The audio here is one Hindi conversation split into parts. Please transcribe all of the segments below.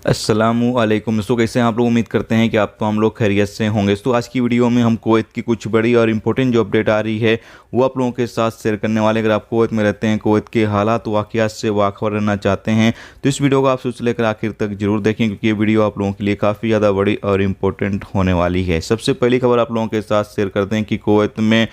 अस्सलामुअलैकुम दोस्तों, कैसे हैं आप लोग। उम्मीद करते हैं कि हम लोग खैरियत से होंगे। तो आज की वीडियो में हम कुवैत की कुछ बड़ी और इम्पोर्टेंट जो अपडेट आ रही है वो आप लोगों के साथ शेयर करने वाले। अगर आप कुवैत में रहते हैं, कुवैत के हालात वाक़यात से वाखबर रहना चाहते हैं तो इस वीडियो को आप शुरू से लेकर आखिर तक जरूर देखें, क्योंकि ये वीडियो आप लोगों के लिए काफ़ी ज़्यादा बड़ी और इम्पोर्टेंट होने वाली है। सबसे पहली खबर आप लोगों के साथ शेयर करते हैं कि कुवैत में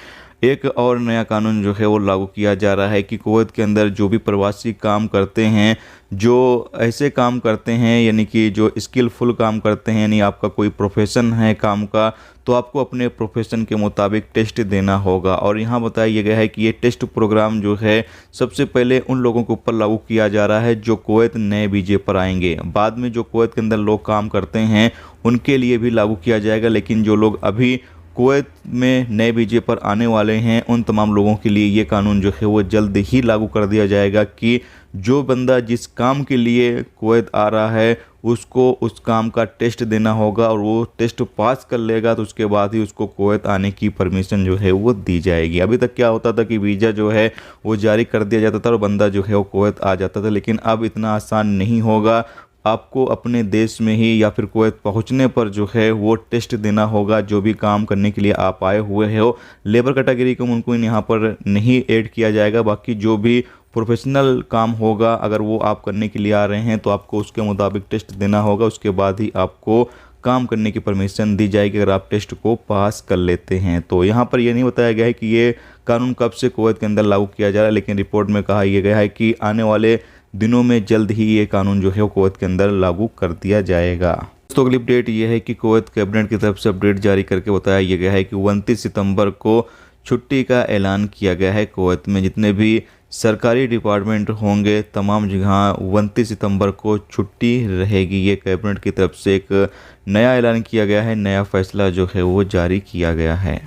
एक और नया कानून जो है वो लागू किया जा रहा है कि कुवैत के अंदर जो भी प्रवासी काम करते हैं, जो ऐसे काम करते हैं यानी कि जो स्किलफुल काम करते हैं, यानी आपका कोई प्रोफेशन है काम का, तो आपको अपने प्रोफेशन के मुताबिक टेस्ट देना होगा। और यहाँ बताया गया है कि ये टेस्ट प्रोग्राम जो है सबसे पहले उन लोगों के ऊपर लागू किया जा रहा है जो कुवैत नए वीज़े पर आएंगे। बाद में जो कुवैत के अंदर लोग काम करते हैं उनके लिए भी लागू किया जाएगा, लेकिन जो लोग अभी कुवैत में नए वीज़े पर आने वाले हैं उन तमाम लोगों के लिए ये कानून जो है वो जल्द ही लागू कर दिया जाएगा कि जो बंदा जिस काम के लिए कुवैत आ रहा है उसको उस काम का टेस्ट देना होगा, और वो टेस्ट पास कर लेगा तो उसके बाद ही उसको कुवैत आने की परमिशन जो है वो दी जाएगी। अभी तक क्या होता था कि वीज़ा जो है वो जारी कर दिया जाता था और बंदा जो है वो कुवैत आ जाता था, लेकिन अब इतना आसान नहीं होगा। आपको अपने देश में ही या फिर कुवैत पहुंचने पर जो है वो टेस्ट देना होगा। जो भी काम करने के लिए आप आए हुए हो, लेबर कैटेगरी को उनको यहाँ पर नहीं ऐड किया जाएगा। बाकी जो भी प्रोफेशनल काम होगा, अगर वो आप करने के लिए आ रहे हैं तो आपको उसके मुताबिक टेस्ट देना होगा। उसके बाद ही आपको काम करने की परमिशन दी जाएगी अगर आप टेस्ट को पास कर लेते हैं। तो यहाँ पर यह नहीं बताया गया है कि ये कानून कब से कुवैत के अंदर लागू किया जा रहा है, लेकिन रिपोर्ट में कहा यह गया है कि आने वाले दिनों में जल्द ही ये कानून जो है वो कुवैत के अंदर लागू कर दिया जाएगा। दोस्तों अगली अपडेट ये है कि कुवैत कैबिनेट की तरफ से अपडेट जारी करके बताया यह गया है कि 29 सितंबर को छुट्टी का ऐलान किया गया है। कुवैत में जितने भी सरकारी डिपार्टमेंट होंगे तमाम जगह 29 सितंबर को छुट्टी रहेगी। ये कैबिनेट की तरफ से एक नया ऐलान किया गया है, नया फैसला जो है वो जारी किया गया है।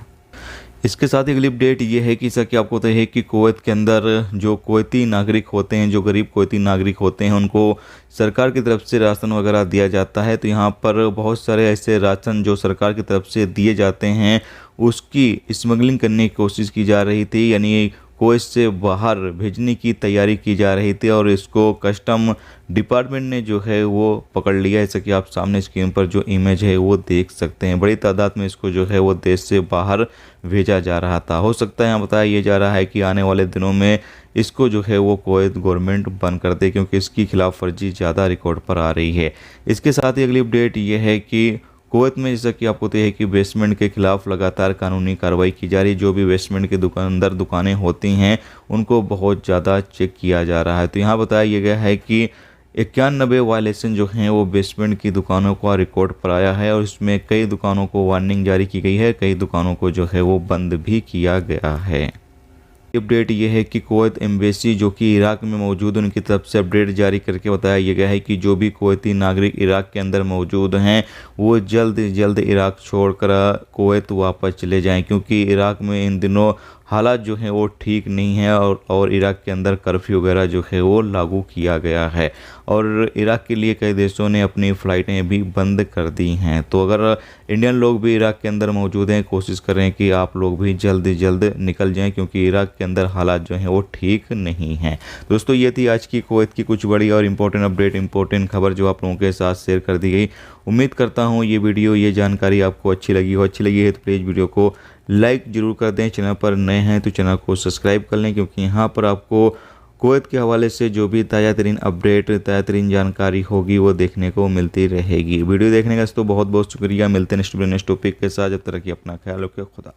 इसके साथ ही अगली अपडेट ये है कि जैसा कि आपको पता है कि कुवैत के अंदर जो कुवैती नागरिक होते हैं, जो गरीब कुवैती नागरिक होते हैं, उनको सरकार की तरफ से राशन वगैरह दिया जाता है। तो यहाँ पर बहुत सारे ऐसे राशन जो सरकार की तरफ से दिए जाते हैं उसकी स्मगलिंग करने की कोशिश की जा रही थी, यानी कुवैत से बाहर भेजने की तैयारी की जा रही थी, और इसको कस्टम डिपार्टमेंट ने जो है वो पकड़ लिया है। जैसा कि आप सामने स्क्रीन पर जो इमेज है वो देख सकते हैं। बड़ी तादाद में इसको जो है वो देश से बाहर भेजा जा रहा था। हो सकता है यहाँ बताया ये जा रहा है कि आने वाले दिनों में इसको जो है वो कुवैत गवर्नमेंट बंद कर दे, क्योंकि इसकी खिलाफ वर्जी ज़्यादा रिकॉर्ड पर आ रही है। इसके साथ ही अगली अपडेट ये है कि कुवैत में जैसा कि आपको पता है कि बेसमेंट के खिलाफ लगातार कानूनी कार्रवाई की जा रही है। जो भी बेसमेंट के अंदर दुकानें होती हैं उनको बहुत ज़्यादा चेक किया जा रहा है। तो यहाँ बताया गया है कि 91 वायलेशन जो हैं वो बेसमेंट की दुकानों का रिकॉर्ड पर आया है, और इसमें कई दुकानों को वार्निंग जारी की गई है, कई दुकानों को जो है वो बंद भी किया गया है। अपडेट ये है कि कुवैत एम्बेसी जो कि इराक में मौजूद, उनकी तरफ से अपडेट जारी करके बताया यह गया है कि जो भी कुवैती नागरिक इराक के अंदर मौजूद हैं वो जल्द से जल्द इराक छोड़कर कुवैत वापस चले जाएं, क्योंकि इराक में इन दिनों हालात जो हैं वो ठीक नहीं है, और इराक के अंदर कर्फ्यू वगैरह जो है वो लागू किया गया है, और इराक के लिए कई देशों ने अपनी फ़्लाइटें भी बंद कर दी हैं। तो अगर इंडियन लोग भी इराक के अंदर मौजूद हैं, कोशिश करें कि आप लोग भी जल्द से जल्द निकल जाएं, क्योंकि इराक के अंदर हालात जो हैं वो ठीक नहीं हैं। दोस्तों ये थी आज की कुवैत की कुछ बड़ी और इम्पोर्टेंट अपडेट, इम्पोर्टेंट खबर जो आप लोगों के साथ शेयर कर दी गई। उम्मीद करता हूँ ये वीडियो, ये जानकारी आपको अच्छी लगी हो। अच्छी लगी है तो प्लीज़ वीडियो को लाइक ज़रूर कर दें। चैनल पर नए हैं तो चैनल को सब्सक्राइब कर लें, क्योंकि यहाँ पर आपको कुवैत के हवाले से जो भी ताज़ा तरीन अपडेट, ताज़ा तरीन जानकारी होगी वो देखने को मिलती रहेगी। वीडियो देखने का तो बहुत बहुत शुक्रिया। मिलते हैं नेक्स्ट टॉपिक के साथ। जब तक कि अपना ख्याल रखें। खुदा।